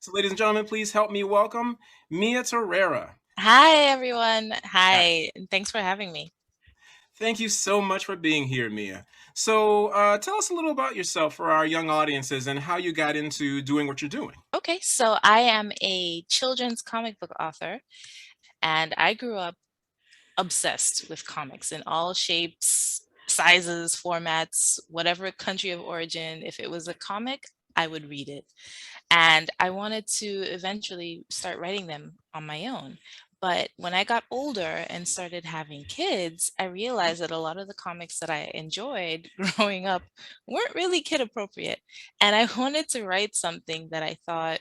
So, ladies and gentlemen, please help me welcome Miia Torera. Hi, everyone. Uh, Hi, and thanks for having me. Thank you so much for being here, Mia. So, tell us a little about yourself for our young audiences and how you got into doing what you're doing. Okay, so I am a children's comic book author, and I grew up obsessed with comics in all shapes, sizes, formats, whatever country of origin. If it was a comic, I would read it. And I wanted to eventually start writing them on my own. But when I got older and started having kids, I realized that a lot of the comics that I enjoyed growing up weren't really kid appropriate. And I wanted to write something that I thought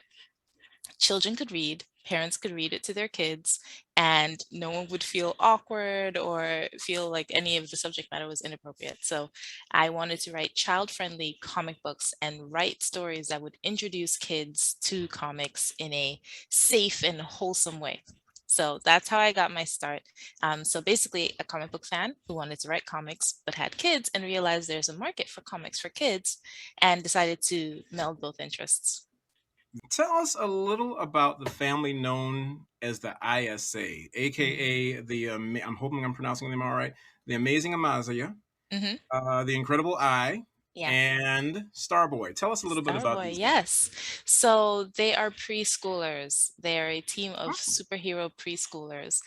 children could read, parents could read it to their kids, and no one would feel awkward or feel like any of the subject matter was inappropriate. So I wanted to write child-friendly comic books and write stories that would introduce kids to comics in a safe and wholesome way. So that's how I got my start. So basically, a comic book fan who wanted to write comics but had kids and realized there's a market for comics for kids and decided to meld both interests. Tell us a little about the family known as the ISA, aka I'm hoping I'm pronouncing them all right, the Amazing Amaziah, Mm-hmm. the Incredible I, Yeah. and Starboy. Tell us a little bit about Starboy, these guys. yes. So they are preschoolers. They are a team of Oh, superhero preschoolers.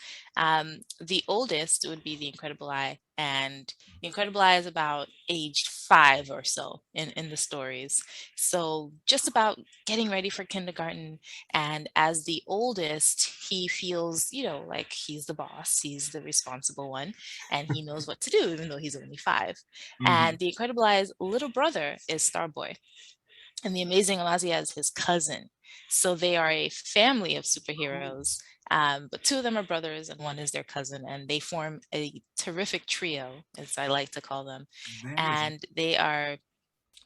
The oldest would be the Incredible Eye, and the Incredible Eye is about age 5 or so in the stories. So just about getting ready for kindergarten. And as the oldest, he feels, like he's the boss, he's the responsible one, and he knows what to do, even though he's only 5. hmm. And the Incredible Eye's little brother is Starboy, and the Amazing Amazia is his cousin. So they are a family of Oh, superheroes, but two of them are brothers and one is their cousin, and they form a terrific trio, as I like to call them. that is. And they are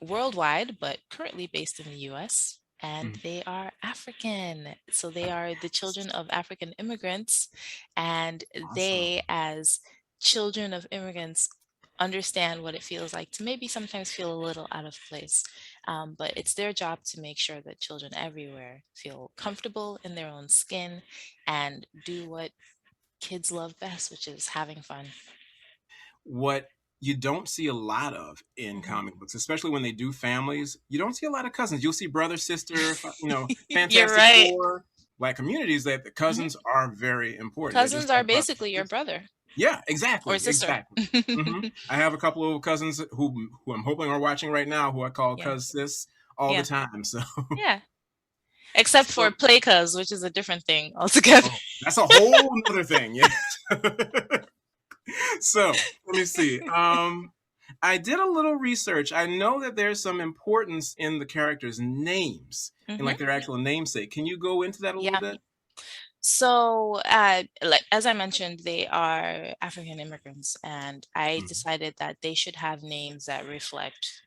worldwide, but currently based in the US. And Mhm. they are African. So they are the children of African immigrants. And they, Awesome. as children of immigrants, understand what it feels like to maybe sometimes feel a little out of place. But it's their job to make sure that children everywhere feel comfortable in their own skin and do what kids love best, which is having fun. What you don't see a lot of in Mhm. comic books, especially when they do families, you don't see a lot of cousins. You'll see brother, sister, You're Fantastic right. Four, Black communities that the Mhm. cousins are very important. They just Cousins are talk about basically your this. brother Yeah, or exactly, sister. exactly. I have a couple of cousins who I'm hoping are watching right now, who I call Yeah. cuz sis all the Yeah. time. So, Yeah. Except for so play cuz, which is a different thing altogether. oh, that's a whole nother thing. Yeah. So let me see. I did a little research. I know that there's some importance in the characters' names and Mhm. like their actual namesake. Can you go into that a little Yeah. bit? So, like as I mentioned, they are African immigrants, and I Mhm. decided that they should have names that reflect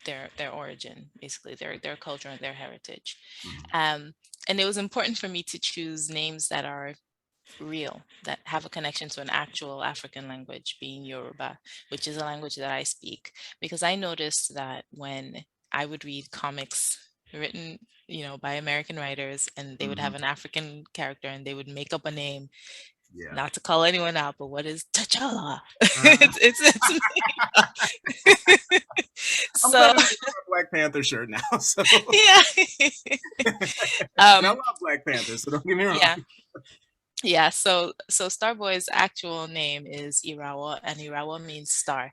their origin, basically their culture and their heritage. Mhm. Um, and it was important for me to choose names that are real, that have a connection to an actual African language, being Yoruba, which is a language that I speak. Because I noticed that when I would read comics written, by American writers, and they would have Mhm. an African character and they would make up a name, Yeah. not to call anyone out, but what is T'Challa? Uh, It's I'm so glad to see you wear a Black Panther shirt now. So, yeah. and I um love Black Panther, so don't get me wrong. yeah. Yeah, so Starboy's actual name is Irawa, and Irawa means star,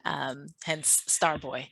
hence Starboy.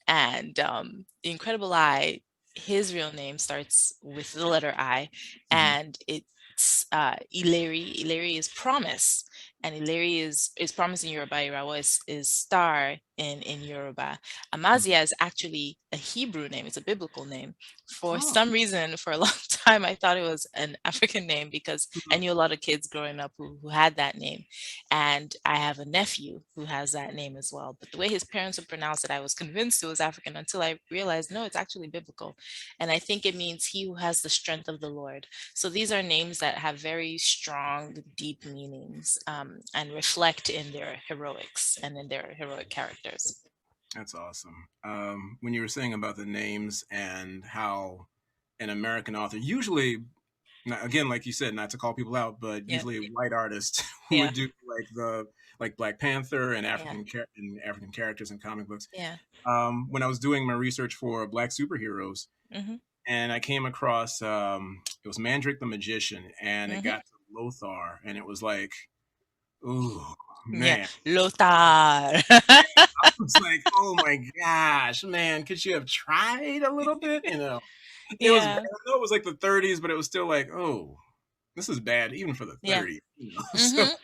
And the Incredible Eye, his real name starts with the letter I, Mhm. and it's Ileri. Ileri is promise, and Ileri is promise in Yoruba. Irawa is star in Yoruba. Mhm. Amazia is actually a Hebrew name. It's a biblical name. For Oh. some reason, for a long time, I thought it was an African name because I Mhm. knew a lot of kids growing up who had that name. And I have a nephew who has that name as well. But the way his parents would pronounce it, I was convinced it was African until I realized no, it's actually biblical. And I think it means he who has the strength of the Lord. So these are names that have very strong, deep meanings, and reflect in their heroics and in their heroic characters. That's awesome. When you were saying about the names and how an American author, usually, again, like you said, not to call people out, but Yeah. usually white artists who Yeah. would do like Black Panther and Yeah. African characters in comic books. Yeah. When I was doing my research for Black superheroes, Mhm. and I came across it was Mandrick the Magician, and it Mhm. got to Lothar, and it was like, ooh Yeah. man, Lothar. I was like, oh my gosh, man, could you have tried a little bit? It was bad. Yeah. I know it was like the 30s, but it was still like, oh, this is bad even for the Yeah. 30s. So Mhm.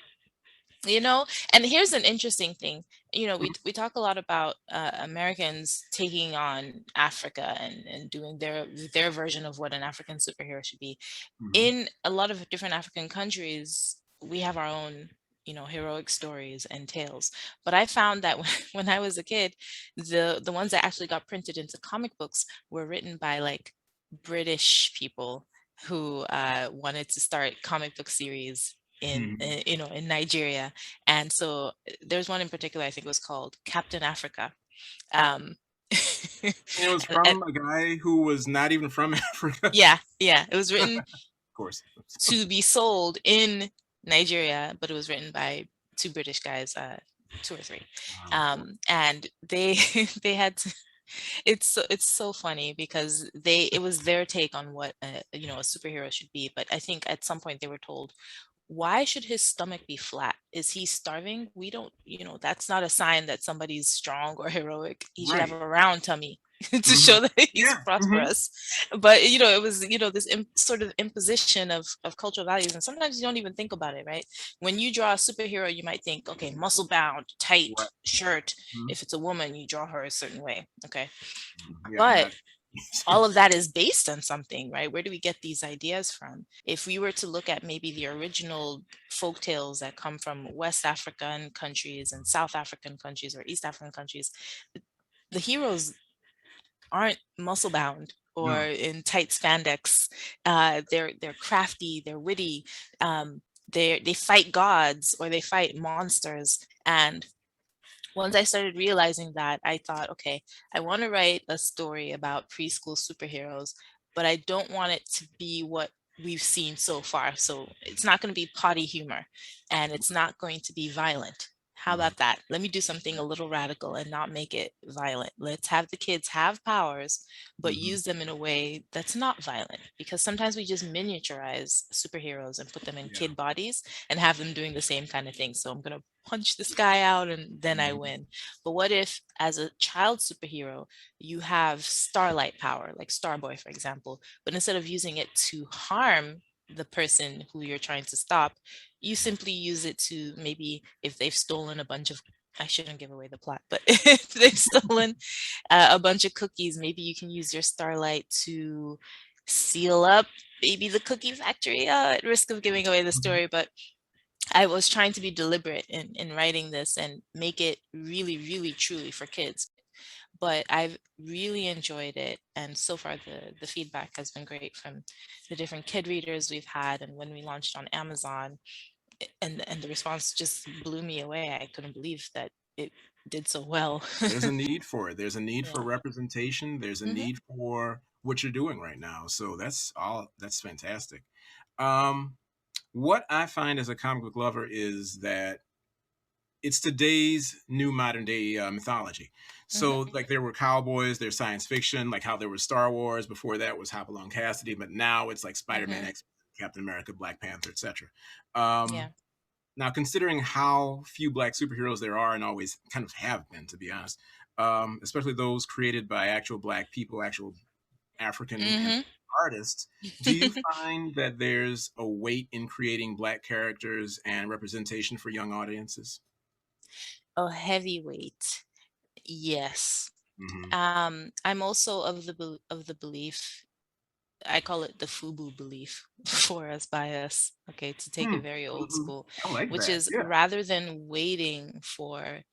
You know, and here's an interesting thing. We talk a lot about Americans taking on Africa and doing their version of what an African superhero should be. mhm, In a lot of different African countries, we have our own, heroic stories and tales. But I found that when I was a kid, the ones that actually got printed into comic books were written by like British people who wanted to start comic book series mhm. in Nigeria. And so there's one in particular, I think it was called Captain Africa. Um, And it was and from a guy who was not even from Africa, yeah, yeah, it was written of course. to be sold in Nigeria, but it was written by two British guys, two or three, Oh boy. and they they had to. It's so funny because it was their take on what a superhero should be. But I think at some point they were told, why should his stomach be flat? Is he starving? We don't, that's not a sign that somebody's strong or heroic. He should have Right. a round tummy to Mhm. show that he's Yeah. Mhm. prosperous. But it was, this sort of imposition of cultural values. And sometimes you don't even think about it, right? When you draw a superhero, you might think, okay, muscle bound, tight Right. shirt. Mhm. If it's a woman, you draw her a certain way. Okay. Yeah, But got all of that is based on something, right? Where do we get these ideas from? If we were to look at maybe the original folk tales that come from West African countries and South African countries or East African countries, the heroes aren't muscle bound or no. in tight spandex. They're crafty, they're witty, they fight gods or they fight monsters. And once I started realizing that, I thought, okay, I want to write a story about preschool superheroes, but I don't want it to be what we've seen so far. So it's not going to be potty humor and it's not going to be violent. How Mhm. about that? Let me do something a little radical and not make it violent. Let's have the kids have powers, but Mhm. use them in a way that's not violent. Because sometimes we just miniaturize superheroes and put them in Yeah. kid bodies and have them doing the same kind of thing. So I'm going to punch this guy out and then I Mhm. win. But what if, as a child superhero, you have starlight power, like Starboy, for example, but instead of using it to harm the person who you're trying to stop, you simply use it to maybe if they've stolen a bunch of I shouldn't give away the plot, but if they've stolen a bunch of cookies, maybe you can use your starlight to seal up maybe the cookie factory, at risk of giving away the Mhm. story. But I was trying to be deliberate in writing this and make it really, really, truly for kids. But I've really enjoyed it, and so far the feedback has been great from the different kid readers we've had. And when we launched on Amazon, and the response just blew me away. I couldn't believe that it did so well. There's a need for it. There's a need for Yeah. representation. There's a Hmm. need for what you're doing right now. So that's fantastic. Um, what I find as a comic book lover is that it's today's new modern day mythology. Hmm. So like there were cowboys, there's science fiction, like how there was Star Wars. Before that was Hopalong Cassidy, but now it's like Spider-Man, Hmm. X, Captain America, Black Panther, etc. Yeah. Now, considering how few black superheroes there are and always kind of have been, to be honest, especially those created by actual black people, actual African and Hmm. artists, do you find that there's a weight in creating black characters and representation for young audiences? Oh, heavyweight. Yes. Hmm. I'm also of the belief, I call it the FUBU belief, for us by us, okay, to take Hmm. it very old Mhm. school, I like which that. is Yeah. rather than waiting for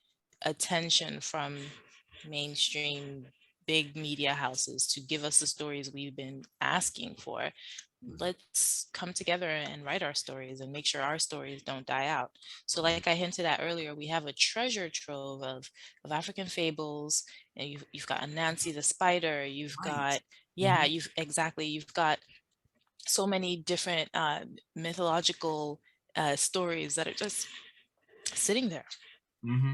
attention from mainstream big media houses to give us the stories we've been asking for, let's come together and write our stories and make sure our stories don't die out. So Mhm. like I hinted at earlier, we have a treasure trove of African fables, and you've got Anansi the spider, you've Right. got Yeah, you've exactly. You've got so many different mythological stories that are just sitting there Mm-hmm.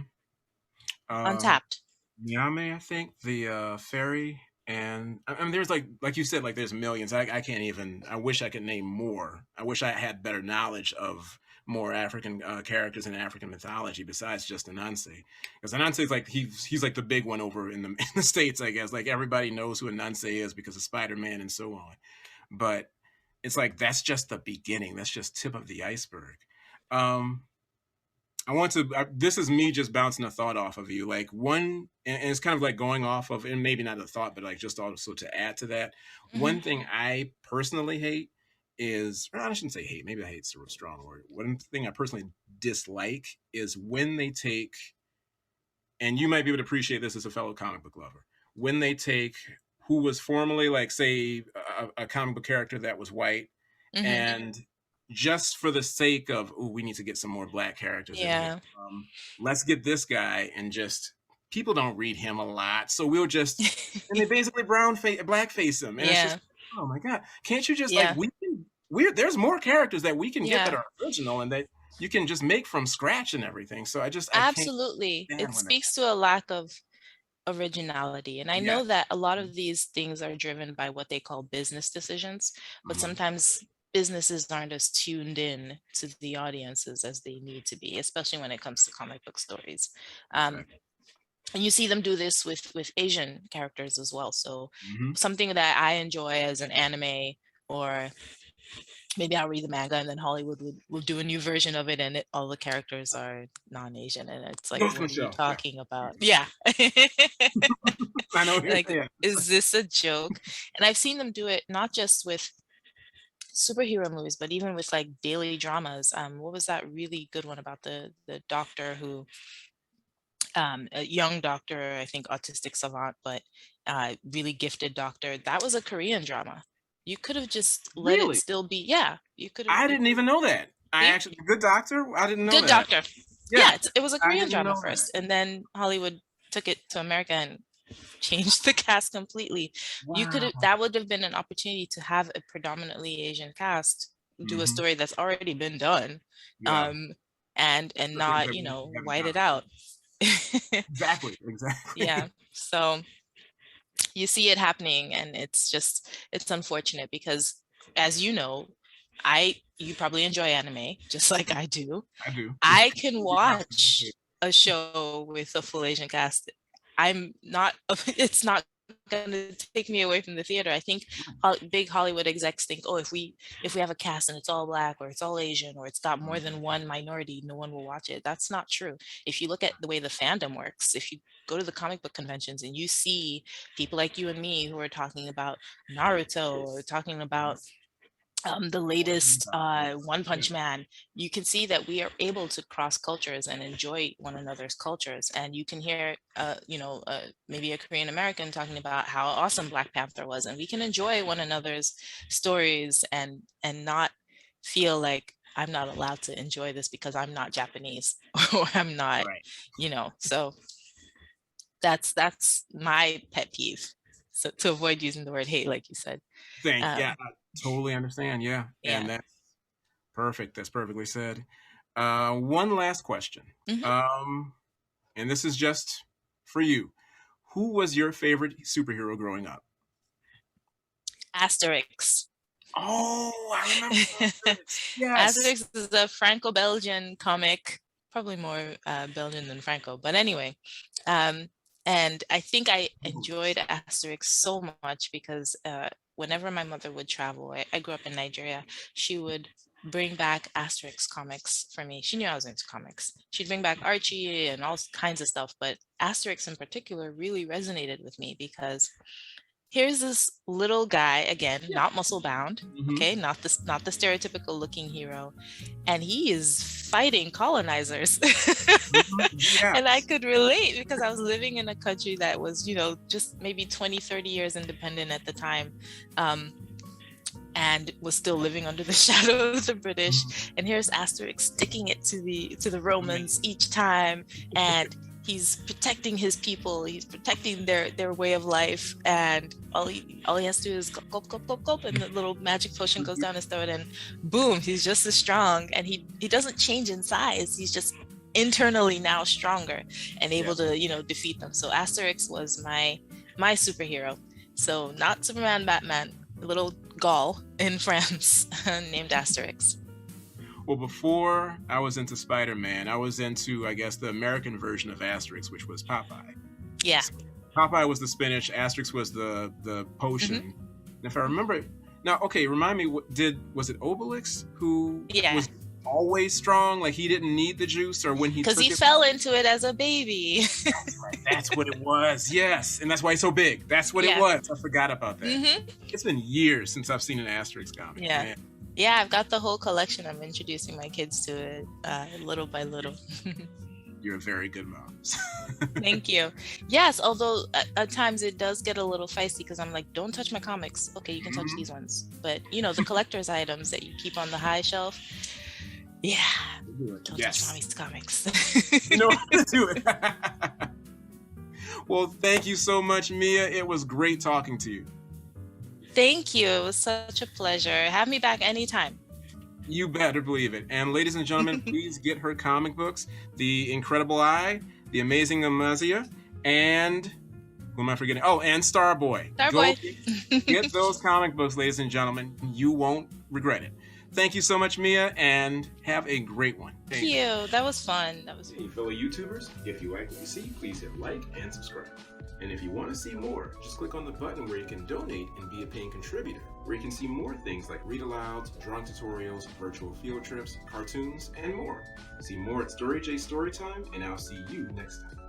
Um, untapped. Nyame, I think the fairy, and I mean, there's like you said, like there's millions. I can't even. I wish I could name more. I wish I had better knowledge of more African characters in African mythology besides just Anansi. Because Anansi is like he's like the big one over in the in the states, I guess. Like everybody knows who Anansi is because of Spider Man and so on. But it's like that's just the beginning. That's just tip of the iceberg. Um, I want to. This is me just bouncing a thought off of you. Like one, and it's kind of like going off of, and maybe not a thought, but like just also to add to that. Hmm. One thing I personally hate is, or I shouldn't say hate. Maybe I hate is a strong word. One thing I personally dislike is when they take, and you might be able to appreciate this as a fellow comic book lover, when they take who was formerly like say a comic book character that was white Hmm. and just for the sake of, oh, we need to get some more black characters in here. Yeah. Let's get this guy and just people don't read him a lot, so we'll just and they basically blackface him, and it's just Yeah. oh my god, can't you just like Yeah. we're there's more characters that we can get that Yeah. are original and that you can just make from scratch and everything. So I can't Absolutely. It stand when that. speaks to a lack of originality. And I Yes. know that a lot of these things are driven by what they call business decisions, but Mhm. sometimes businesses aren't as tuned in to the audiences as they need to be, especially when it comes to comic book stories. Um, Exactly. and you see them do this with Asian characters as well. So Mhm. something that I enjoy as an anime, or maybe I'll read the manga and then Hollywood will do a new version of it and all the characters are non-Asian and it's like, Ghost in what the are you Shell. Yeah. talking about? Mhm. Yeah. I know what you're Like, saying. is this a joke? And I've seen them do it not just with superhero movies, but even with like daily dramas. What was that really good one about the doctor who a young doctor, I think autistic savant, but really gifted doctor. That was a Korean drama. You could have just let it Really? still be. Yeah, you could have. I You didn't even know that. I see, actually, Good Doctor. I didn't know good that. doctor. Yeah, Yeah, it was a I Korean didn't drama know that. first, and then Hollywood took it to America and changed the cast completely. You could have. Wow. That would have been an opportunity to have a predominantly Asian cast do a Hmm. story that's already been done, Yeah, um, and but they not haven't white done it it. out. Exactly. Exactly. Yeah. So you see it happening and it's unfortunate because as you know, I you probably enjoy anime just like I do. I do. It's I can completely watch opposite. a show with a full Asian cast. I'm not it's not going to take me away from the theater. I think big Hollywood execs think, oh, if we have a cast and it's all black or it's all Asian or it's got more Mhm. than one minority, no one will watch it. That's not true. If you look at the way the fandom works, if you go to the comic book conventions and you see people like you and me who are talking about Naruto or talking about the latest Yes. One Yes. Punch Man, you can see that we are able to cross cultures and enjoy one another's cultures. And you can hear, maybe a Korean American talking about how awesome Black Panther was, and we can enjoy one another's stories and not feel like I'm not allowed to enjoy this because I'm not Japanese or I'm not, Right. So that's my pet peeve. So to avoid using the word hate, like you said. Yeah, Um, I totally understand. Yeah, and yeah. that's perfect. That's perfectly said. One last question. Mhm. Um, and this is just for you. Who was your favorite superhero growing up? Asterix. Oh, I remember Asterix. Yes. Asterix is a Franco-Belgian comic, probably more Belgian than Franco, but anyway. Um, and I think I enjoyed Asterix so much because whenever my mother would travel, I grew up in Nigeria, she would bring back Asterix comics for me. She knew I was into comics. She'd bring back Archie and all kinds of stuff, but Asterix in particular really resonated with me because here's this little guy, again, Yeah. not muscle bound, Hmm. okay, not the stereotypical looking hero, and he is fighting colonizers. Hmm. And I Yes. could relate because I was living in a country that was, just maybe 20, 30 years independent at the time. um, and was still living under the shadow of the Mhm. British. And here's Asterix sticking it to the Romans Amazing. each time, and he's protecting his people, he's protecting their way of life, and all he has to do is gulp, gulp, gulp, gulp, and the little magic potion goes down his throat, and boom, he's just as strong. And he doesn't change in size, he's just internally now stronger and able to, defeat them. So Asterix was my superhero. So not Superman, Batman, a little Gaul in France named Asterix. Well, before I was into Spider-Man, I was into, I guess, the American version of Asterix, which was Popeye. Yeah. So Popeye was the spinach, Asterix was the potion. Mm-hmm. And if I remember, now, okay, remind me, was it Obelix who was always strong? Like he didn't need the juice, or when he because he fell into it as a baby. That's right. That's what it was. Yes, and that's why he's so big. That's what it was. I forgot about that. Mm-hmm. It's been years since I've seen an Asterix comic. Yeah. Man. Yeah, I've got the whole collection. I'm introducing my kids to it little by little. You're a very good mom. Thank you. Yes, although at times it does get a little feisty because I'm like, don't touch my comics. Okay, you can touch these ones. But, the collector's items that you keep on the high shelf, don't touch mommy's comics. You know how to do it. Well, thank you so much, Miia. It was great talking to you. Thank you. It was such a pleasure. Have me back anytime. You better believe it. And ladies and gentlemen, please get her comic books, The Incredible Eye, The Amazing Amaziah, and who am I forgetting? Oh, and Starboy. Starboy. Get those comic books, ladies and gentlemen. You won't regret it. Thank you so much, Miia, and have a great one. Thank you. That was fun. Hey, fellow YouTubers, if you like what you see, please hit like and subscribe. And if you want to see more, just click on the button where you can donate and be a paying contributor, where you can see more things like read-alouds, drawing tutorials, virtual field trips, cartoons, and more. See more at StoryJ Storytime, and I'll see you next time.